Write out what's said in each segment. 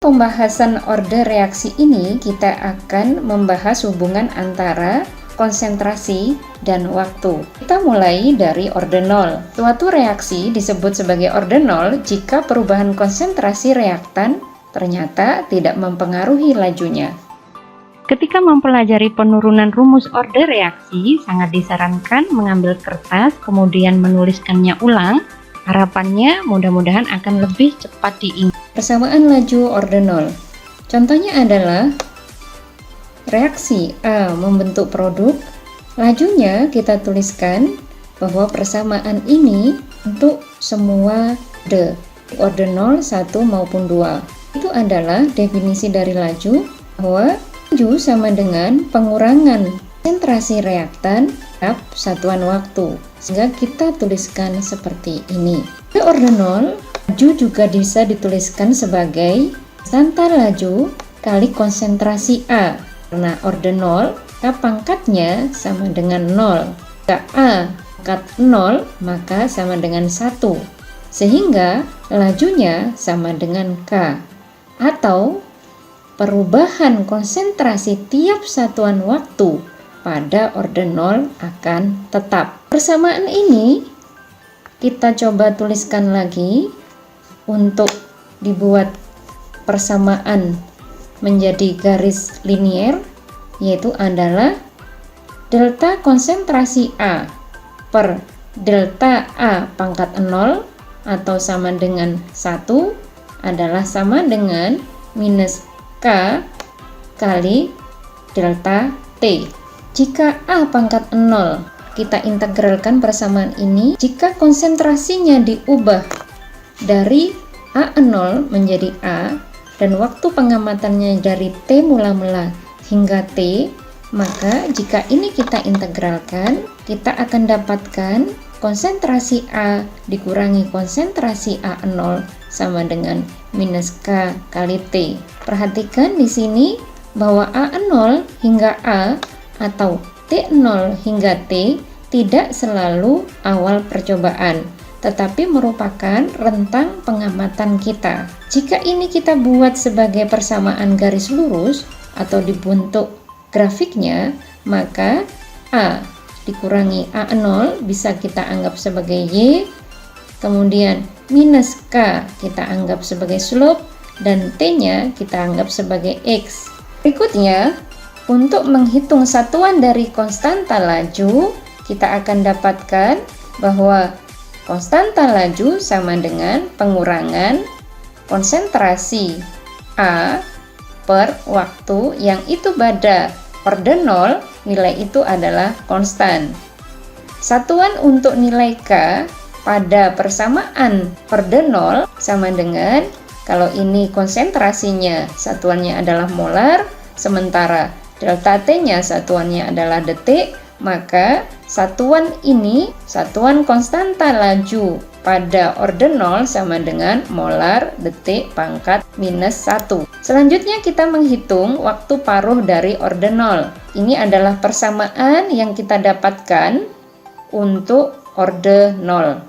Pembahasan order reaksi ini kita akan membahas hubungan antara konsentrasi dan waktu. Kita mulai dari order 0. Suatu reaksi disebut sebagai order 0 jika perubahan konsentrasi reaktan ternyata tidak mempengaruhi lajunya. Ketika mempelajari penurunan rumus order reaksi, sangat disarankan mengambil kertas kemudian menuliskannya ulang. Harapannya mudah-mudahan akan lebih cepat diingat. Persamaan laju order 0. Contohnya adalah reaksi A membentuk produk. Lajunya kita tuliskan bahwa persamaan ini untuk semua order 0, 1 maupun 2. Itu adalah definisi dari laju, bahwa laju sama dengan pengurangan konsentrasi reaktan terhadap satuan waktu. Sehingga kita tuliskan seperti ini. Pada order 0, laju juga bisa dituliskan sebagai konstanta laju kali konsentrasi A. Karena order 0, maka pangkatnya sama dengan 0. Jika A pangkat 0, maka sama dengan 1. Sehingga lajunya sama dengan K. Atau perubahan konsentrasi tiap satuan waktu pada order 0 akan tetap. Persamaan ini kita coba tuliskan lagi untuk dibuat persamaan menjadi garis linier, yaitu adalah delta konsentrasi A per delta A pangkat 0 atau sama dengan 1 adalah sama dengan minus K kali delta T. Jika A pangkat 0 kita integralkan persamaan ini, jika konsentrasinya diubah dari A0 menjadi A dan waktu pengamatannya dari T mula-mula hingga T, maka jika ini kita integralkan, kita akan dapatkan konsentrasi A dikurangi konsentrasi A0 sama dengan minus K kali T. Perhatikan di sini bahwa A0 hingga A atau T0 hingga T tidak selalu awal percobaan, tetapi merupakan rentang pengamatan kita. Jika ini kita buat sebagai persamaan garis lurus atau dibentuk grafiknya, maka A dikurangi A0 bisa kita anggap sebagai Y, kemudian minus K kita anggap sebagai slope, dan T-nya kita anggap sebagai X. Berikutnya, untuk menghitung satuan dari konstanta laju, kita akan dapatkan bahwa konstanta laju sama dengan pengurangan konsentrasi A per waktu yang itu pada order 0, nilai itu adalah konstan. Satuan untuk nilai K pada persamaan order 0 sama dengan, kalau ini konsentrasinya satuannya adalah molar, sementara delta T-nya satuannya adalah detik, maka satuan ini, satuan konstanta laju pada order 0 sama dengan molar detik pangkat minus 1. Selanjutnya kita menghitung waktu paruh dari order 0. Ini adalah persamaan yang kita dapatkan untuk order 0.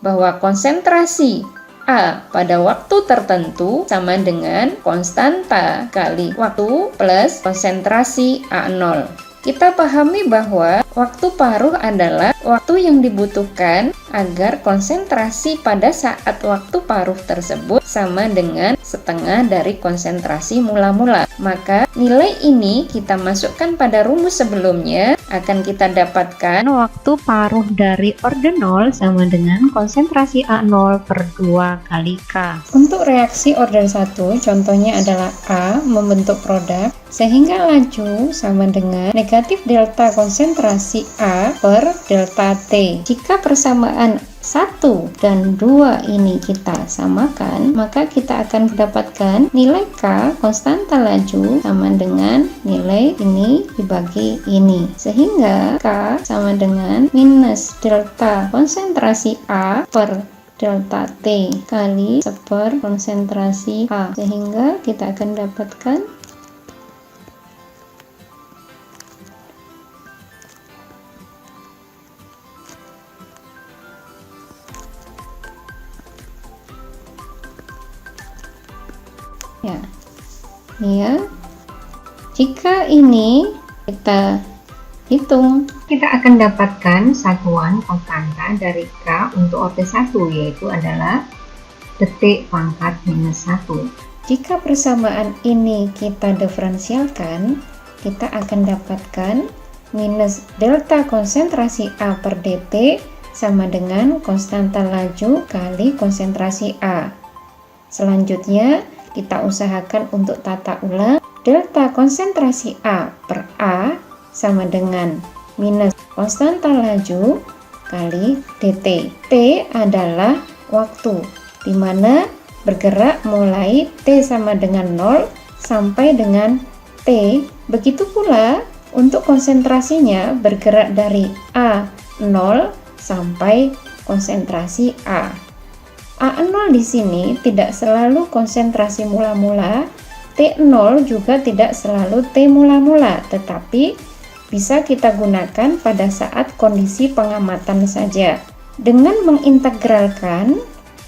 Bahwa konsentrasi A pada waktu tertentu sama dengan konstanta kali waktu plus konsentrasi A0. Kita pahami bahwa waktu paruh adalah waktu yang dibutuhkan agar konsentrasi pada saat waktu paruh tersebut sama dengan setengah dari konsentrasi mula-mula. Maka nilai ini kita masukkan pada rumus sebelumnya, akan kita dapatkan waktu paruh dari order 0 sama dengan konsentrasi A0 per 2 kali K. Untuk reaksi order 1, contohnya adalah A membentuk produk, sehingga laju sama dengan negatif delta konsentrasi A per delta T. Jika persamaan 1 dan 2 ini kita samakan, maka kita akan mendapatkan nilai K konstanta laju sama dengan nilai ini dibagi ini, sehingga K sama dengan minus delta konsentrasi A per delta T kali seper konsentrasi A, sehingga kita akan dapatkan Ya. Ini ya. Jika ini kita hitung, kita akan dapatkan satuan konstanta dari K untuk orde 1, yaitu adalah detik pangkat minus 1. Jika persamaan ini kita diferensialkan, kita akan dapatkan minus delta konsentrasi A per dt sama dengan konstanta laju kali konsentrasi A. Selanjutnya, kita usahakan untuk tata ulang. Delta konsentrasi A per A sama dengan minus konstanta laju kali dt. T adalah waktu, di mana bergerak mulai T sama dengan 0 sampai dengan T. Begitu pula untuk konsentrasinya bergerak dari A0 sampai konsentrasi A. A0 di sini tidak selalu konsentrasi mula-mula, T0 juga tidak selalu T mula-mula, tetapi bisa kita gunakan pada saat kondisi pengamatan saja. Dengan mengintegralkan,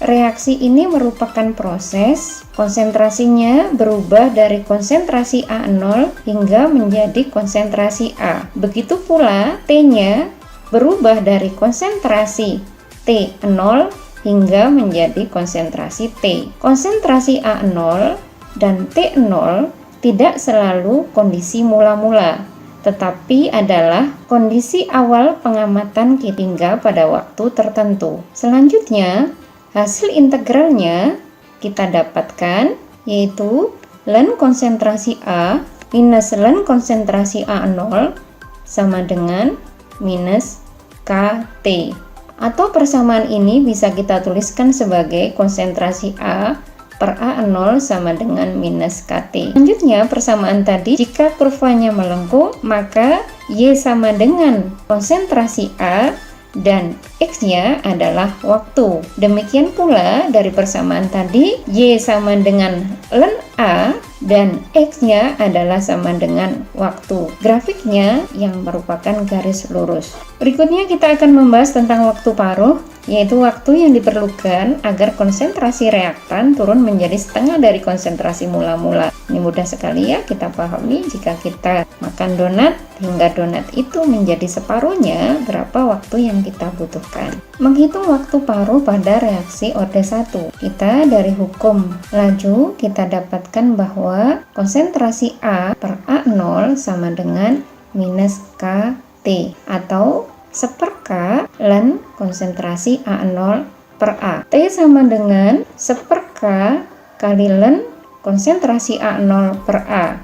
reaksi ini merupakan proses konsentrasinya berubah dari konsentrasi A0 hingga menjadi konsentrasi A. Begitu pula T-nya berubah dari konsentrasi T0 hingga menjadi konsentrasi T. Konsentrasi A0 dan T0 tidak selalu kondisi mula-mula, tetapi adalah kondisi awal pengamatan hingga pada waktu tertentu. Selanjutnya, hasil integralnya kita dapatkan, yaitu ln konsentrasi A minus ln konsentrasi A0 sama dengan minus KT. Atau persamaan ini bisa kita tuliskan sebagai konsentrasi A per A0 sama dengan minus KT. Selanjutnya, persamaan tadi, jika kurvanya melengkung, maka Y sama dengan konsentrasi A dan X-nya adalah waktu. Demikian pula dari persamaan tadi, Y sama dengan ln A dan X-nya adalah sama dengan waktu. Grafiknya yang merupakan garis lurus. Berikutnya kita akan membahas tentang waktu paruh, yaitu waktu yang diperlukan agar konsentrasi reaktan turun menjadi setengah dari konsentrasi mula-mula. Ini mudah sekali ya kita pahami. Jika kita makan donat hingga donat itu menjadi separuhnya, berapa waktu yang kita butuhkan. Menghitung waktu paruh pada reaksi orde 1, kita dari hukum laju kita dapatkan bahwa konsentrasi A per A0 sama dengan minus KT, atau seperka ln konsentrasi A0 per A. T sama dengan seperka kali ln konsentrasi A0 per A,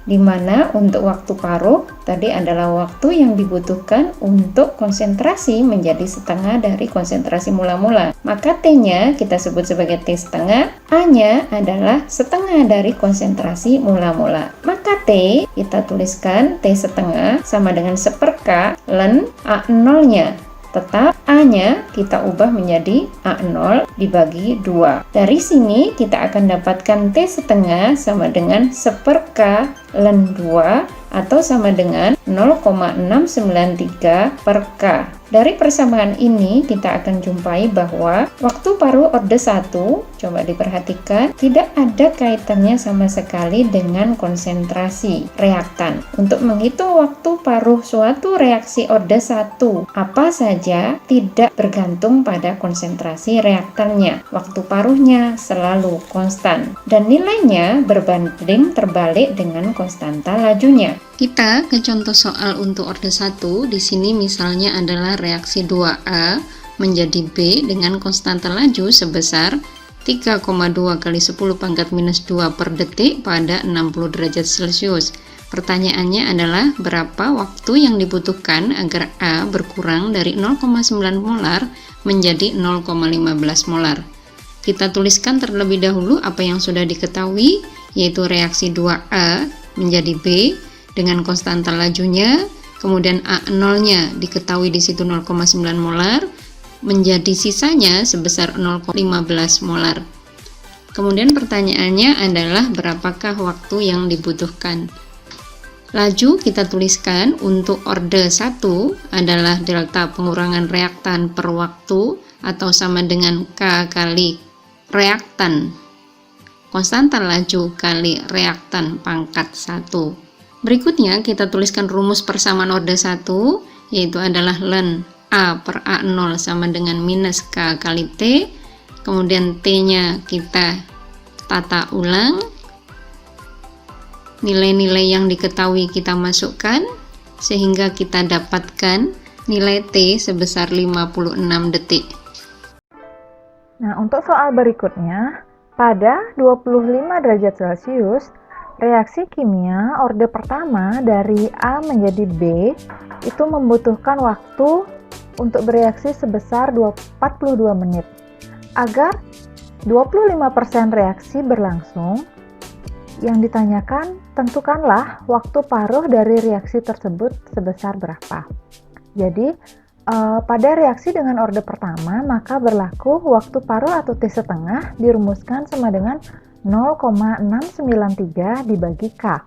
di mana untuk waktu paruh tadi adalah waktu yang dibutuhkan untuk konsentrasi menjadi setengah dari konsentrasi mula-mula. Maka T-nya kita sebut sebagai T setengah, A-nya adalah setengah dari konsentrasi mula-mula. Maka T kita tuliskan T setengah sama dengan seperka ln A0-nya. Tetap A-nya kita ubah menjadi A0 dibagi 2. Dari sini kita akan dapatkan T setengah sama dengan seperka ln 2 atau sama dengan 0,693 per K. Dari persamaan ini kita akan jumpai bahwa waktu paruh orde 1, coba diperhatikan, tidak ada kaitannya sama sekali dengan konsentrasi reaktan. Untuk menghitung waktu paruh suatu reaksi orde 1, apa saja tidak bergantung pada konsentrasi reaktannya. Waktu paruhnya selalu konstan dan nilainya berbanding terbalik dengan konstanta lajunya. Kita ke contoh soal untuk orde 1. Di sini misalnya adalah reaksi 2A menjadi B dengan konstanta laju sebesar 3,2 kali 10 pangkat minus 2 per detik pada 60 derajat Celcius. Pertanyaannya adalah berapa waktu yang dibutuhkan agar A berkurang dari 0,9 molar menjadi 0,15 molar. Kita tuliskan terlebih dahulu apa yang sudah diketahui, yaitu reaksi 2A menjadi B dengan konstanta lajunya, kemudian A0-nya diketahui di situ 0,9 molar, menjadi sisanya sebesar 0,15 molar. Kemudian pertanyaannya adalah berapakah waktu yang dibutuhkan. Laju kita tuliskan untuk orde 1 adalah delta pengurangan reaktan per waktu atau sama dengan K kali reaktan. konstanta laju kali reaktan pangkat 1. Berikutnya kita tuliskan rumus persamaan orde 1, yaitu adalah ln A per A0 sama dengan minus K kali T. Kemudian T-nya kita tata ulang. Nilai-nilai yang diketahui kita masukkan, sehingga kita dapatkan nilai T sebesar 56 detik. Nah, untuk soal berikutnya, pada 25 derajat Celcius, reaksi kimia orde pertama dari A menjadi B itu membutuhkan waktu untuk bereaksi sebesar 42 menit. Agar 25% reaksi berlangsung, yang ditanyakan tentukanlah waktu paruh dari reaksi tersebut sebesar berapa. Jadi, pada reaksi dengan orde pertama, maka berlaku waktu paruh atau T setengah dirumuskan sama dengan 0,693 dibagi K.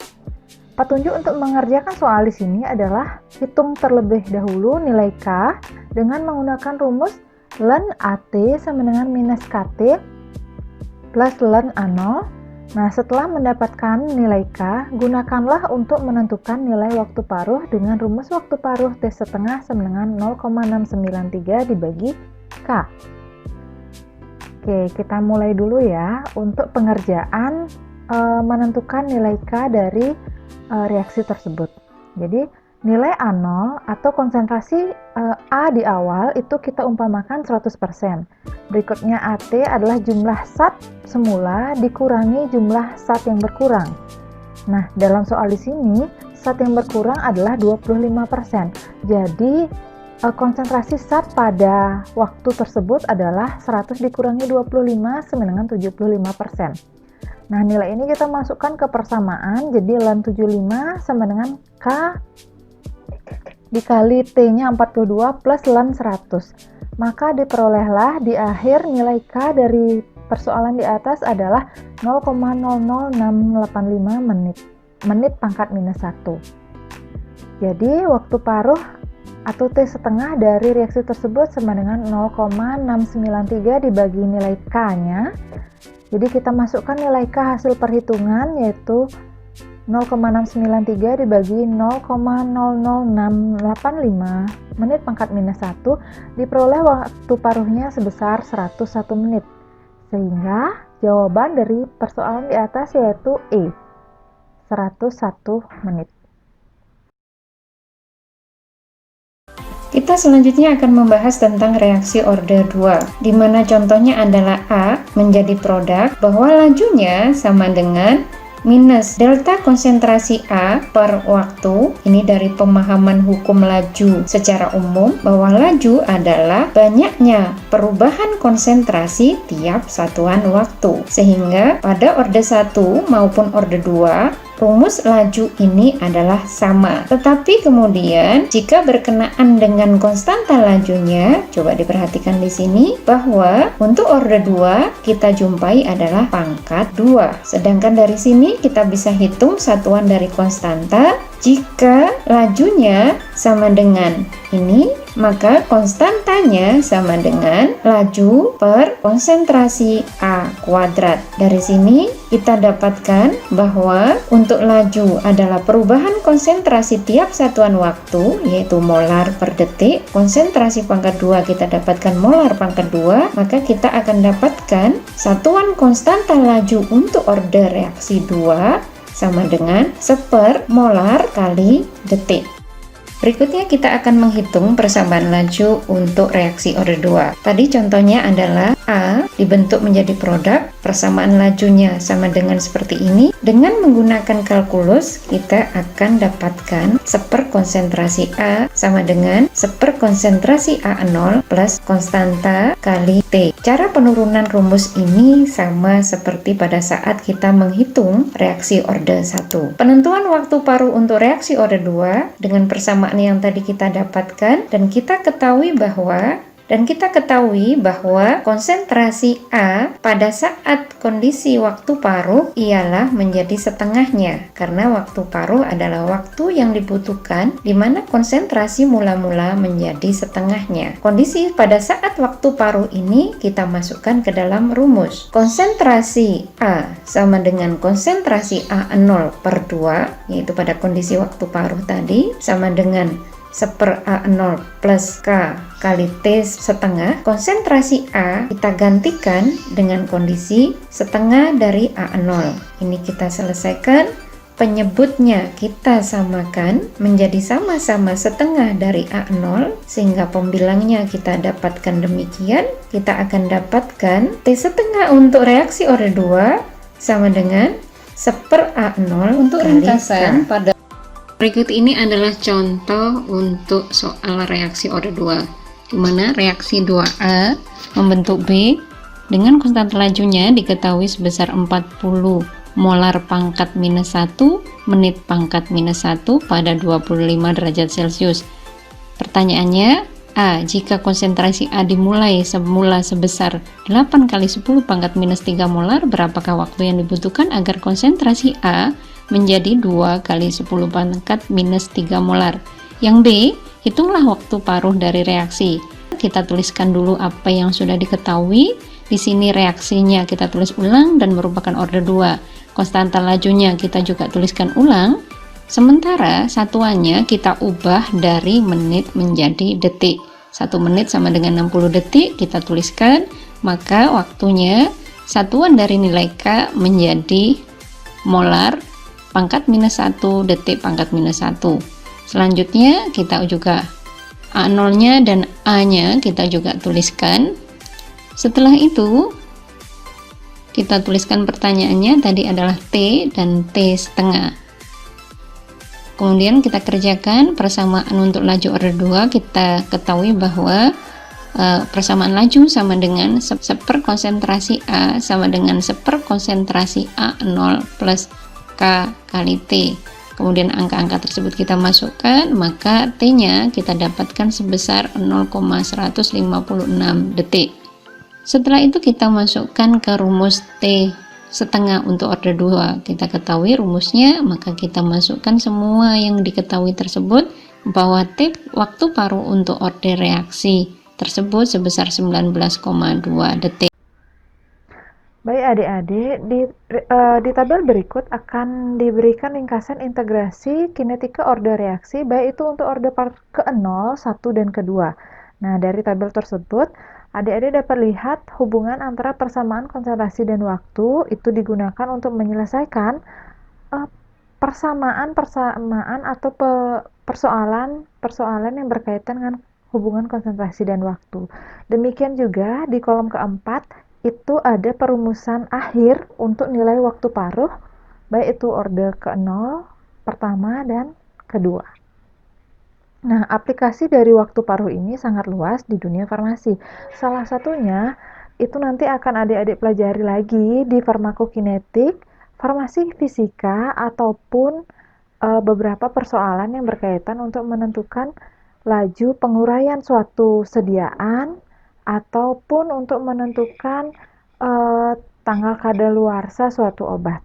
Petunjuk untuk mengerjakan soal di sini adalah hitung terlebih dahulu nilai K dengan menggunakan rumus ln AT sama dengan minus KT plus ln A0. Nah, setelah mendapatkan nilai K, gunakanlah untuk menentukan nilai waktu paruh dengan rumus waktu paruh T setengah sama dengan 0,693 dibagi K. Oke, kita mulai dulu ya untuk pengerjaan menentukan nilai K dari reaksi tersebut. Jadi nilai A0 atau konsentrasi A di awal itu kita umpamakan 100%. Berikutnya AT adalah jumlah zat semula dikurangi jumlah zat yang berkurang. Nah, dalam soal di sini zat yang berkurang adalah 25%. Jadi konsentrasi zat pada waktu tersebut adalah 100 dikurangi 25 sama dengan 75%. Nah, nilai ini kita masukkan ke persamaan, jadi ln 75 sama dengan K dikali T-nya 42 plus ln 100. Maka diperolehlah di akhir nilai K dari persoalan di atas adalah 0,00685 menit pangkat minus 1. Jadi waktu paruh atau T setengah dari reaksi tersebut sama dengan 0,693 dibagi nilai K-nya. Jadi kita masukkan nilai K hasil perhitungan yaitu 0,693 dibagi 0,00685 menit pangkat minus 1 diperoleh waktu paruhnya sebesar 101 menit. Sehingga jawaban dari persoalan di atas yaitu E, 101 menit. Kita selanjutnya akan membahas tentang reaksi orde 2, di mana contohnya adalah A menjadi produk bahwa lajunya sama dengan minus delta konsentrasi A per waktu. Ini dari pemahaman hukum laju secara umum, bahwa laju adalah banyaknya perubahan konsentrasi tiap satuan waktu. Sehingga pada orde 1 maupun orde 2 rumus laju ini adalah sama. Tetapi kemudian jika berkenaan dengan konstanta lajunya, coba diperhatikan di sini bahwa untuk orde 2 kita jumpai adalah pangkat 2. Sedangkan dari sini kita bisa hitung satuan dari konstanta. Jika lajunya sama dengan ini, maka konstantanya sama dengan laju per konsentrasi A kuadrat. Dari sini kita dapatkan bahwa untuk laju adalah perubahan konsentrasi tiap satuan waktu, yaitu molar per detik. Konsentrasi pangkat 2 kita dapatkan molar pangkat 2, maka kita akan dapatkan satuan konstanta laju untuk orde reaksi 2 sama dengan 1/per molar kali detik. Berikutnya kita akan menghitung persamaan laju untuk reaksi orde 2. Tadi contohnya adalah A dibentuk menjadi produk, persamaan lajunya sama dengan seperti ini. Dengan menggunakan kalkulus, kita akan dapatkan 1/per konsentrasi A sama dengan 1/per konsentrasi A0 plus konstanta kali T. Cara penurunan rumus ini sama seperti pada saat kita menghitung reaksi orde 1. Penentuan waktu paruh untuk reaksi orde 2 dengan persamaan yang tadi kita dapatkan, dan kita ketahui bahwa Dan kita ketahui bahwa konsentrasi A pada saat kondisi waktu paruh ialah menjadi setengahnya, karena waktu paruh adalah waktu yang dibutuhkan di mana konsentrasi mula-mula menjadi setengahnya. Kondisi pada saat waktu paruh ini kita masukkan ke dalam rumus. Konsentrasi A sama dengan konsentrasi A0 per 2, yaitu pada kondisi waktu paruh tadi, sama dengan 1 A0 plus K kali T setengah. Konsentrasi A kita gantikan dengan kondisi setengah dari A0. Ini kita selesaikan. Penyebutnya kita samakan menjadi sama-sama setengah dari A0, sehingga pembilangnya kita dapatkan demikian. Kita akan dapatkan T setengah untuk reaksi orde 2 sama dengan 1 A0 Untuk kali ringkasan K. pada berikut ini adalah contoh untuk soal reaksi orde 2, di mana reaksi 2A membentuk B dengan konstanta lajunya diketahui sebesar 40 molar pangkat minus 1 menit pangkat minus 1 pada 25 derajat Celcius. Pertanyaannya, A. Jika konsentrasi A dimulai semula sebesar 8 kali 10 pangkat minus 3 molar, berapakah waktu yang dibutuhkan agar konsentrasi A menjadi 2 kali 10 pangkat minus 3 molar? Yang B, hitunglah waktu paruh dari reaksi. Kita tuliskan dulu apa yang sudah diketahui. Di sini reaksinya kita tulis ulang dan merupakan orde 2. Konstanta lajunya kita juga tuliskan ulang. Sementara satuannya kita ubah dari menit menjadi detik. 1 menit sama dengan 60 detik kita tuliskan, maka waktunya satuan dari nilai K menjadi molar pangkat minus 1 detik pangkat minus 1. Selanjutnya kita juga A0 nya dan A nya kita juga tuliskan. Setelah itu kita tuliskan pertanyaannya tadi adalah T dan T setengah. Kemudian kita kerjakan persamaan untuk laju orde 2. Kita ketahui bahwa persamaan laju sama dengan 1 konsentrasi A sama dengan 1 konsentrasi A0 plus K kali T. Kemudian angka-angka tersebut kita masukkan, maka T-nya kita dapatkan sebesar 0,156 detik. Setelah itu kita masukkan ke rumus T setengah untuk orde 2. Kita ketahui rumusnya, maka kita masukkan semua yang diketahui tersebut, bahwa T waktu paruh untuk orde reaksi tersebut sebesar 19,2 detik. Baik adik-adik, di tabel berikut akan diberikan ringkasan integrasi kinetika orde reaksi, baik itu untuk orde ke-0, 1, dan ke-2. Nah, dari tabel tersebut, adik-adik dapat lihat hubungan antara persamaan konsentrasi dan waktu itu digunakan untuk menyelesaikan persamaan atau persoalan yang berkaitan dengan hubungan konsentrasi dan waktu. Demikian juga di kolom keempat, itu ada perumusan akhir untuk nilai waktu paruh, baik itu orde ke-0, pertama, dan kedua. Nah, aplikasi dari waktu paruh ini sangat luas di dunia farmasi. Salah satunya, itu nanti akan adik-adik pelajari lagi di farmakokinetik, farmasi fisika, ataupun beberapa persoalan yang berkaitan untuk menentukan laju penguraian suatu sediaan, ataupun untuk menentukan tanggal kadaluarsa suatu obat.